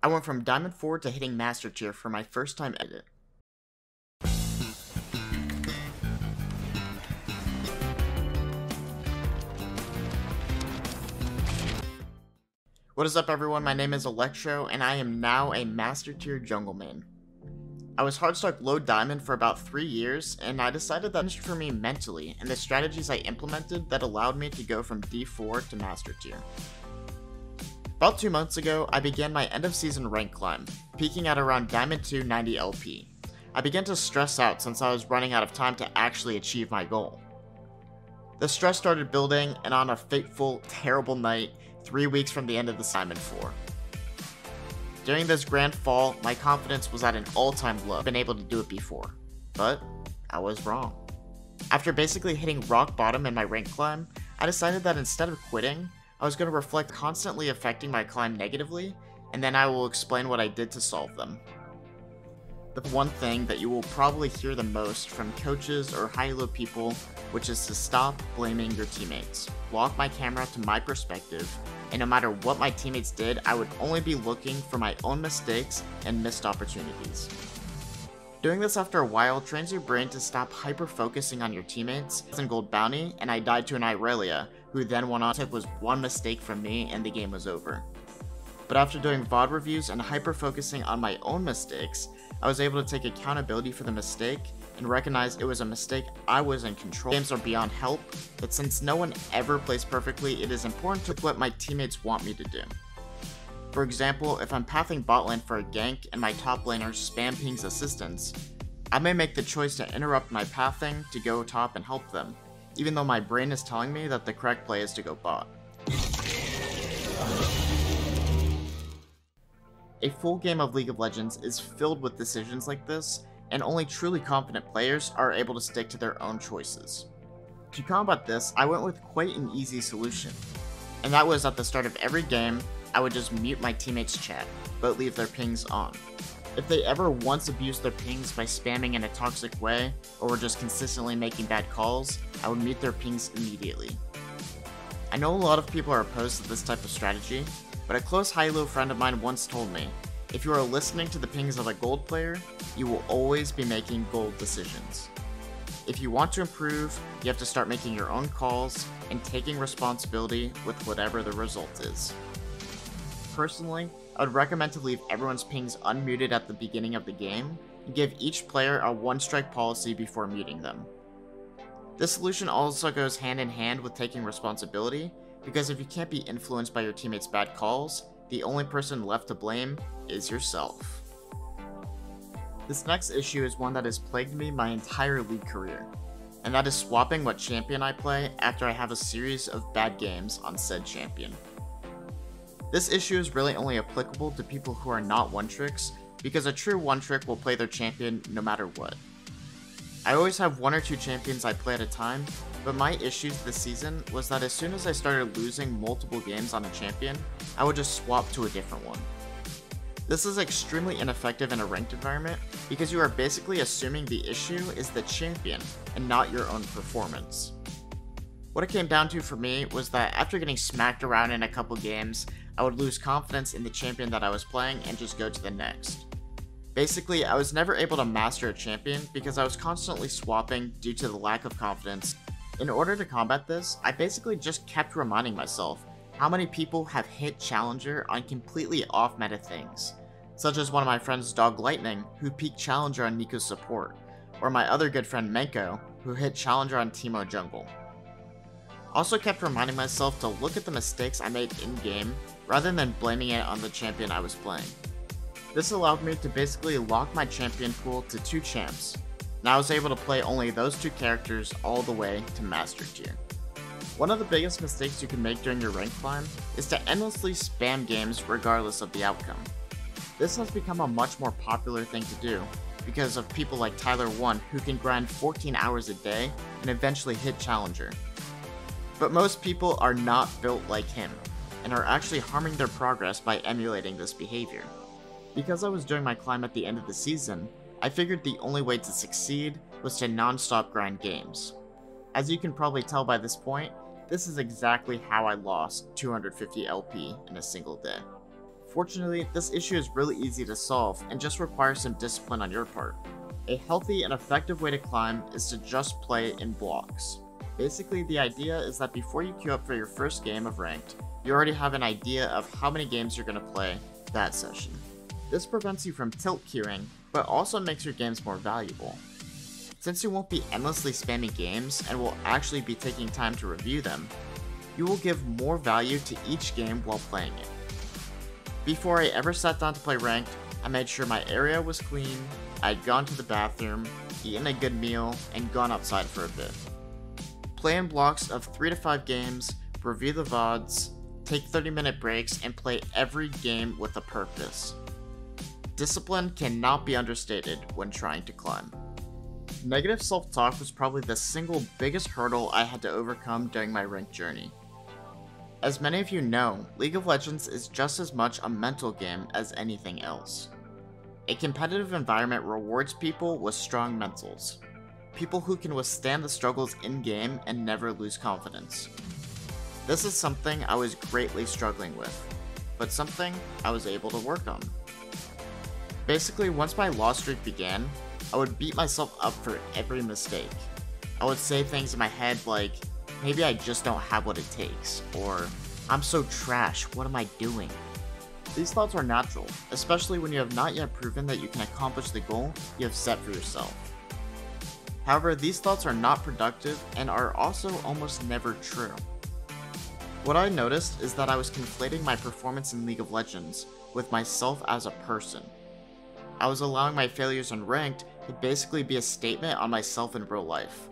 I went from Diamond 4 to hitting Master Tier for my first time edit. What is up everyone, my name is Electro, and I am now a Master Tier jungle main. I was hard stuck low diamond for about 3 years, and I decided that finished for me mentally, and the strategies I implemented that allowed me to go from D4 to Master Tier. About 2 months ago, I began my end of season rank climb, peaking at around Diamond 2 90 LP. I began to stress out since I was running out of time to actually achieve my goal. The stress started building, and on a fateful, terrible night, 3 weeks from the end of the Diamond 4. During this grand fall, my confidence was at an all-time low. I've been able to do it before, but I was wrong. After basically hitting rock bottom in my rank climb, I decided that instead of quitting, I was going to reflect constantly affecting my climb negatively, and then I will explain what I did to solve them. The one thing that you will probably hear the most from coaches or high-low people, which is to stop blaming your teammates. Lock my camera to my perspective, and no matter what my teammates did, I would only be looking for my own mistakes and missed opportunities. Doing this after a while trains your brain to stop hyper-focusing on your teammates. I was in Gold Bounty, and I died to an Irelia, who then went on to was one mistake from me and the game was over. But after doing VOD reviews and hyper-focusing on my own mistakes, I was able to take accountability for the mistake and recognize it was a mistake I was in control. Games are beyond help, but since no one ever plays perfectly, it is important to what my teammates want me to do. For example, if I'm pathing bot lane for a gank and my top laner spam pings assistance, I may make the choice to interrupt my pathing to go top and help them, even though my brain is telling me that the correct play is to go bot. A full game of League of Legends is filled with decisions like this, and only truly confident players are able to stick to their own choices. To combat this, I went with quite an easy solution, and that was at the start of every game, I would just mute my teammates' chat, but leave their pings on. If they ever once abused their pings by spamming in a toxic way, or were just consistently making bad calls, I would mute their pings immediately. I know a lot of people are opposed to this type of strategy, but a close high-low friend of mine once told me, if you are listening to the pings of a gold player, you will always be making gold decisions. If you want to improve, you have to start making your own calls and taking responsibility with whatever the result is. Personally, I would recommend to leave everyone's pings unmuted at the beginning of the game and give each player a one-strike policy before muting them. This solution also goes hand in hand with taking responsibility, because if you can't be influenced by your teammates' bad calls, the only person left to blame is yourself. This next issue is one that has plagued me my entire League career, and that is swapping what champion I play after I have a series of bad games on said champion. This issue is really only applicable to people who are not one-tricks, because a true one-trick will play their champion no matter what. I always have 1 or 2 champions I play at a time, but my issues this season was that as soon as I started losing multiple games on a champion, I would just swap to a different one. This is extremely ineffective in a ranked environment because you are basically assuming the issue is the champion and not your own performance. What it came down to for me was that after getting smacked around in a couple games, I would lose confidence in the champion that I was playing and just go to the next. Basically, I was never able to master a champion because I was constantly swapping due to the lack of confidence. In order to combat this, I basically just kept reminding myself how many people have hit Challenger on completely off-meta things, such as one of my friends Dog Lightning, who peaked Challenger on Neeko's support, or my other good friend Menko, who hit Challenger on Teemo Jungle. Also kept reminding myself to look at the mistakes I made in-game, rather than blaming it on the champion I was playing. This allowed me to basically lock my champion pool to 2 champs, and I was able to play only those 2 characters all the way to Master Tier. One of the biggest mistakes you can make during your rank climb is to endlessly spam games regardless of the outcome. This has become a much more popular thing to do because of people like Tyler1 who can grind 14 hours a day and eventually hit Challenger. But most people are not built like him, and are actually harming their progress by emulating this behavior. Because I was doing my climb at the end of the season, I figured the only way to succeed was to non-stop grind games. As you can probably tell by this point, this is exactly how I lost 250 LP in a single day. Fortunately, this issue is really easy to solve and just requires some discipline on your part. A healthy and effective way to climb is to just play in blocks. Basically, the idea is that before you queue up for your first game of Ranked, you already have an idea of how many games you're going to play that session. This prevents you from tilt queuing, but also makes your games more valuable. Since you won't be endlessly spamming games and will actually be taking time to review them, you will give more value to each game while playing it. Before I ever sat down to play Ranked, I made sure my area was clean, I'd gone to the bathroom, eaten a good meal, and gone outside for a bit. Play in blocks of 3 to 5 games, review the VODs, take 30-minute breaks, and play every game with a purpose. Discipline cannot be understated when trying to climb. Negative self-talk was probably the single biggest hurdle I had to overcome during my ranked journey. As many of you know, League of Legends is just as much a mental game as anything else. A competitive environment rewards people with strong mentals. People who can withstand the struggles in-game and never lose confidence. This is something I was greatly struggling with, but something I was able to work on. Basically, once my loss streak began, I would beat myself up for every mistake. I would say things in my head like, maybe I just don't have what it takes, or I'm so trash, what am I doing? These thoughts are natural, especially when you have not yet proven that you can accomplish the goal you have set for yourself. However, these thoughts are not productive and are also almost never true. What I noticed is that I was conflating my performance in League of Legends with myself as a person. I was allowing my failures in Ranked to basically be a statement on myself in real life.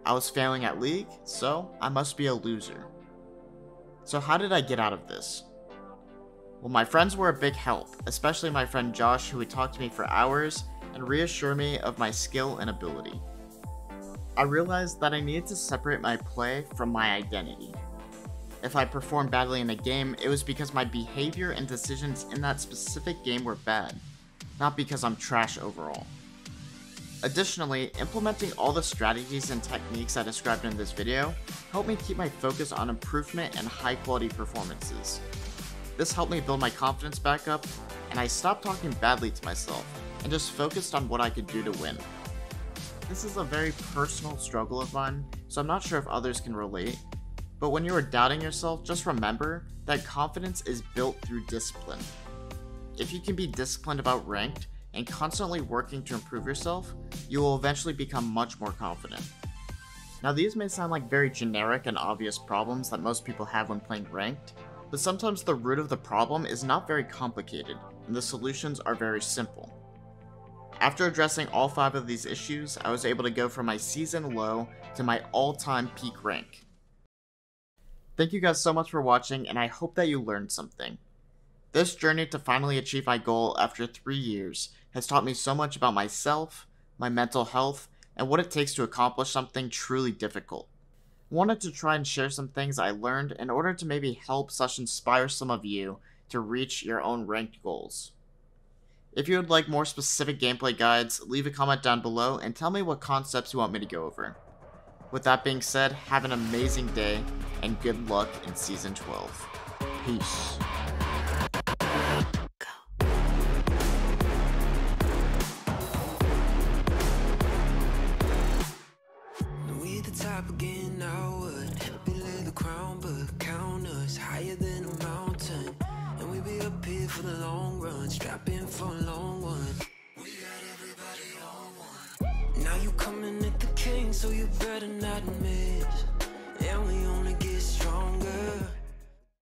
I was failing at League, so I must be a loser. So how did I get out of this? Well, my friends were a big help, especially my friend Josh, who would talk to me for hours and reassure me of my skill and ability. I realized that I needed to separate my play from my identity. If I performed badly in a game, it was because my behavior and decisions in that specific game were bad, not because I'm trash overall. Additionally, implementing all the strategies and techniques I described in this video helped me keep my focus on improvement and high quality performances. This helped me build my confidence back up, and I stopped talking badly to myself and just focused on what I could do to win. This is a very personal struggle of mine, so I'm not sure if others can relate, but when you are doubting yourself, just remember that confidence is built through discipline. If you can be disciplined about Ranked and constantly working to improve yourself, you will eventually become much more confident. Now, these may sound like very generic and obvious problems that most people have when playing Ranked, but sometimes the root of the problem is not very complicated, and the solutions are very simple. After addressing all 5 of these issues, I was able to go from my season low to my all-time peak rank. Thank you guys so much for watching, and I hope that you learned something. This journey to finally achieve my goal after 3 years has taught me so much about myself, my mental health, and what it takes to accomplish something truly difficult. I wanted to try and share some things I learned in order to maybe help / inspire some of you to reach your own ranked goals. If you would like more specific gameplay guides, leave a comment down below and tell me what concepts you want me to go over. With that being said, have an amazing day, and good luck in Season 12. Peace. Again, I would belay the crown, but count us higher than a mountain, and we be up here for the long run, strapping for a long one. We got everybody on one. Now you coming at the king, so you better not miss.